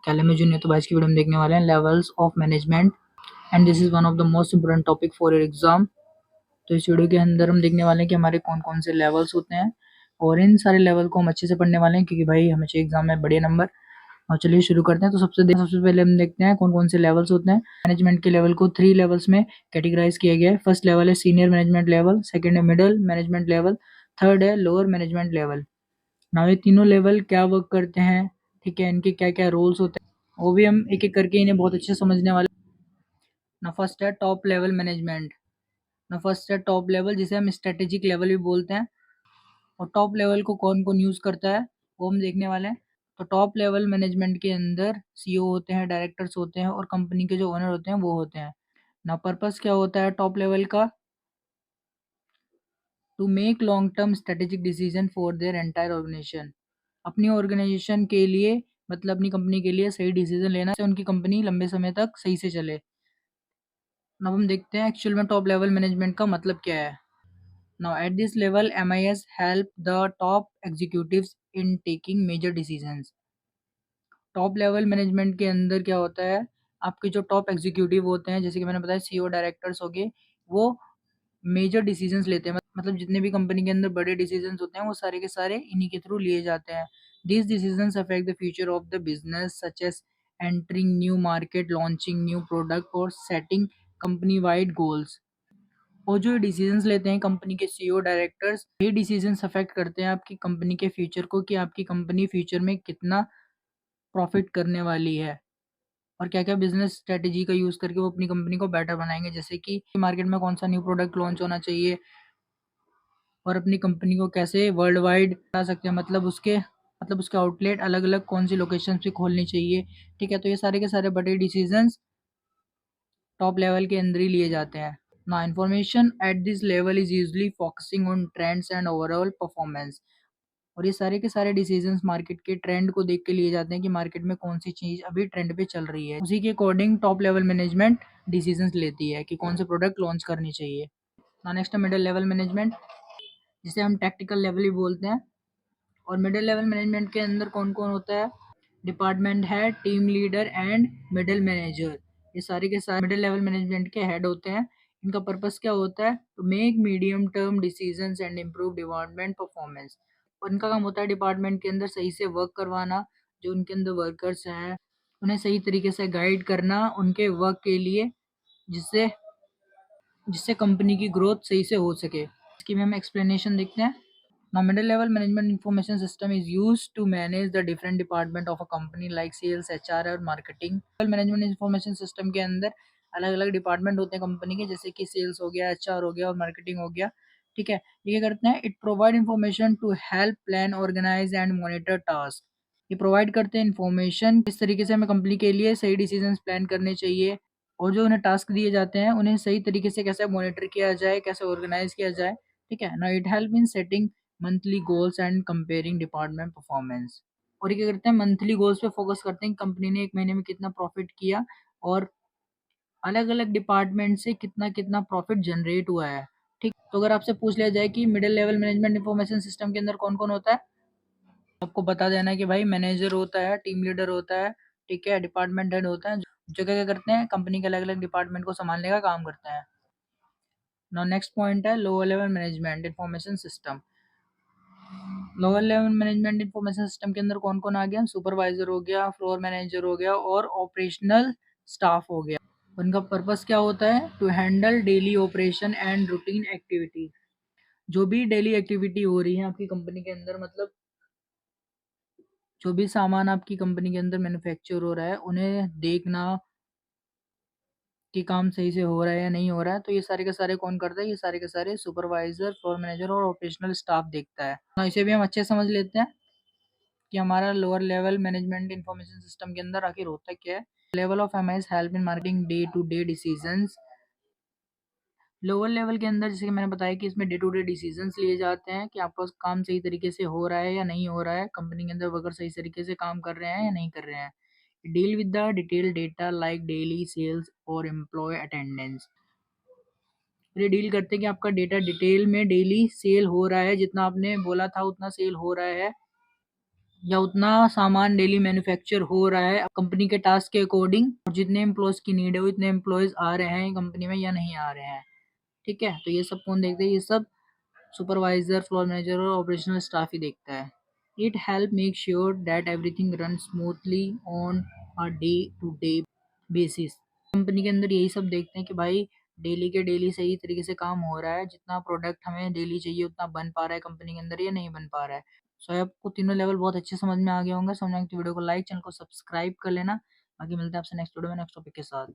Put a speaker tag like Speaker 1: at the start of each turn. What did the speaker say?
Speaker 1: कैले में जूनियर तो आज की वीडियो में देखने वाले हैं levels of management and this is one of the most important topic for your exam. तो इस वीडियो के अंदर हम देखने वाले हैं कि हमारे कौन कौन से लेवल्स होते हैं और इन सारे लेवल को हम अच्छे से पढ़ने वाले हैं क्योंकि भाई हमें चाहिए एग्जाम में बढ़िया नंबर। और चलिए शुरू करते हैं। तो सबसे पहले हम देखते हैं कौन कौन से लेवल्स होते हैं। मैनेजमेंट के लेवल को 3 लेवल्स में कैटेगराइज किया गया है। फर्स्ट लेवल है सीनियर मैनेजमेंट लेवल, सेकंड है मिडिल मैनेजमेंट लेवल, थर्ड है लोअर मैनेजमेंट लेवल। नाउ ये तीनों लेवल क्या वर्क करते हैं, ठीक है, इनके क्या क्या रोल्स होते हैं वो भी हम एक एक करके इन्हें बहुत अच्छे से समझने वाले। ना फर्स्ट है टॉप लेवल मैनेजमेंट। ना फर्स्ट है टॉप लेवल जिसे हम स्ट्रेटेजिक लेवल भी बोलते हैं। और टॉप लेवल को कौन कौन यूज करता है वो हम देखने वाले हैं। तो टॉप लेवल मैनेजमेंट के अंदर सीईओ होते हैं, डायरेक्टर्स होते हैं और कंपनी के जो ओनर होते हैं वो होते हैं। ना पर्पस क्या होता है टॉप लेवल का, to make long term strategic decision for their entire organisation. अपनी ऑर्गेनाइजेशन के लिए मतलब अपनी कंपनी के लिए सही डिसीजन लेना से उनकी कंपनी लंबे समय तक सही से चले। अब हम देखते हैं एक्चुअल में टॉप लेवल मैनेजमेंट का मतलब क्या है। Now at this level MIS help the top executives in taking major decisions. Top level management के अंदर क्या होता है, आपके जो टॉप एग्जीक्यूटिव होते हैं जैसे कि मैंने बताया सीईओ डायरेक्टर्स हो गए, वो मेजर डिसीजंस लेते हैं। मतलब जितने भी कंपनी के अंदर बड़े डिसीजंस होते हैं वो सारे के सारे इन्हीं के थ्रू लिए जाते हैं। These decisions affect the future of the business such as entering new market, launching new product और सेटिंग कंपनी वाइड गोल्स। और जो डिसीजंस लेते हैं कंपनी के सीईओ डायरेक्टर्स, ये डिसीजंस अफेक्ट करते हैं आपकी कंपनी के फ्यूचर को कि आपकी कंपनी फ्यूचर में कितना प्रॉफिट करने वाली है और क्या-क्या बिजनेस स्ट्रेटजी का यूज़ करके वो अपनी कंपनी को बेटर बनाएँगे। जैसे कि मार्केट में कौन-सा न्यू प्रोडक्ट लॉन्च होना चाहिए और अपनी कंपनी को कैसे वर्ल्ड वाइड बढ़ा सकते हैं, मतलब उसके आउटलेट अलग-अलग कौन-सी लोकेशन पे खोलनी चाहिए, ठीक है? तो ये सारे के सारे बड़े डिसीजंस टॉप लेवल के अंदर ही लिए जाते हैं। Now information at this level is usually focusing on trends and overall performance. और ये सारे के सारे डिसीजंस मार्केट के ट्रेंड को देख के लिए जाते हैं कि मार्केट में कौन सी चीज़ अभी ट्रेंड पे चल रही है। उसी के according top level management decisions लेती है कि कौन से प्रोडक्ट लॉन्च करनी चाहिए। नाउ नेक्स्ट है मिडिल लेवल मैनेजमेंट जिसे हम टैक्टिकल लेवल ही बोलते हैं। और मिडिल लेवल मैनेजमेंट के अंदर कौन कौन होता है, department head, team leader and middle manager. ये सारे के सारे मिडिल लेवल मैनेजमेंट के हेड होते हैं। इनका पर्पस क्या होता है, to make medium term decisions and improve department performance. और इनका काम होता है डिपार्टमेंट के अंदर सही से वर्क करवाना, जो उनके अंदर वर्कर्स हैं उन्हें सही तरीके से गाइड करना उनके वर्क के लिए, जिससे जिससे कंपनी की ग्रोथ सही से हो सके। इसकी भी हम एक्सप्लेनेशन देखते हैं। Now, middle level management information system is used to manage the different department of a company like sales, HR और marketing. Middle management information system के अंदर अलग अलग डिपार्टमेंट होते हैं कंपनी के, जैसे कि सेल्स हो गया, HR हो गया और मार्केटिंग हो गया, ठीक है। ये क्या करते हैं, it provide information to help plan, organise and monitor task. ये प्रोवाइड करते हैं इन्फॉर्मेशन किस तरीके से हमें कंपनी के लिए सही डिसीजन प्लान करने चाहिए और जो उन्हें टास्क दिए जाते हैं उन्हें सही तरीके से कैसे मॉनिटर किया जाए, कैसे ऑर्गेनाइज किया जाए, ठीक है ना। It help in setting monthly goals and comparing department performance. और ये क्या करते हैं, मंथली गोल्स पे फोकस करते हैं कंपनी ने एक महीने में कितना प्रॉफिट किया और अलग अलग डिपार्टमेंट से कितना कितना प्रॉफिट जनरेट हुआ है, ठीक। तो अगर आपसे पूछ लिया जाए कि middle level management information system के अंदर कौन कौन होता है, आपको बता देना है कि भाई मैनेजर होता है, टीम लीडर होता है, ठीक है, डिपार्टमेंट हेड होता है, जो क्या क्या करते हैं कंपनी के अलग अलग डिपार्टमेंट को संभालने का काम करते हैं। नाउ नेक्स्ट पॉइंट है lower level management information system. Lower level management information system के अंदर कौन कौन आ गया, सुपरवाइजर हो गया, फ्लोर मैनेजर हो गया और ऑपरेशनल स्टाफ हो गया। उनका पर्पस क्या होता है, to handle daily operation and routine activity. जो भी डेली एक्टिविटी हो रही है आपकी कंपनी के अंदर, मतलब जो भी सामान आपकी कंपनी के अंदर मैन्युफैक्चर हो रहा है उन्हें देखना कि काम सही से हो रहा है या नहीं हो रहा है, तो ये सारे के सारे कौन करता है, ये सारे के सारे सुपरवाइजर, फ्लोर मैनेजर और ऑपरेशनल स्टाफ देखता है। तो इसे भी हम अच्छे समझ लेते हैं कि हमारा lower level management information system के अंदर आखिर होता क्या है। Level of MIS help in marketing day to day decisions. Lower level के अंदर जैसे कि मैंने बताया कि इसमें डे टू डे डिसीजंस लिए जाते हैं कि आपका काम सही तरीके से हो रहा है या नहीं हो रहा है, कंपनी के अंदर वर्कर सही तरीके से काम कर रहे हैं या नहीं कर रहे हैं। Deal with the detail data like daily sales और एम्प्लॉय अटेंडेंस। ये डील करते हैं कि आपका डेटा डिटेल में डेली सेल हो रहा है, जितना आपने बोला था उतना सेल हो रहा है या उतना सामान डेली मैन्युफैक्चर हो रहा है कंपनी के टास्क के अकॉर्डिंग, और जितने एम्प्लॉयज की नीड है उतने एम्प्लॉयज आ रहे हैं कंपनी में या नहीं आ रहे हैं। ठीक है, तो ये सब कौन देखते हैं? ये सब सुपरवाइजर, फ्लोर मैनेजर और ऑपरेशनल स्टाफ ही देखता है। It help make sure that everything run smoothly on a day to day basis. Company के अंदर यही सब देखते हैं कि भाई डेली के डेली सही तरीके से काम हो रहा है, जितना प्रोडक्ट हमें डेली चाहिए उतना बन पा रहा है कंपनी के अंदर या नहीं बन पा रहा है। सो आपको तीनों लेवल बहुत अच्छे समझ में आ गए होंगे। समझ में आए तो वीडियो को लाइक, चैनल को सब्सक्राइब कर लेना। बाकी मिलते हैं आपसे नेक्स्ट वीडियो में नेक्स्ट टॉपिक के साथ।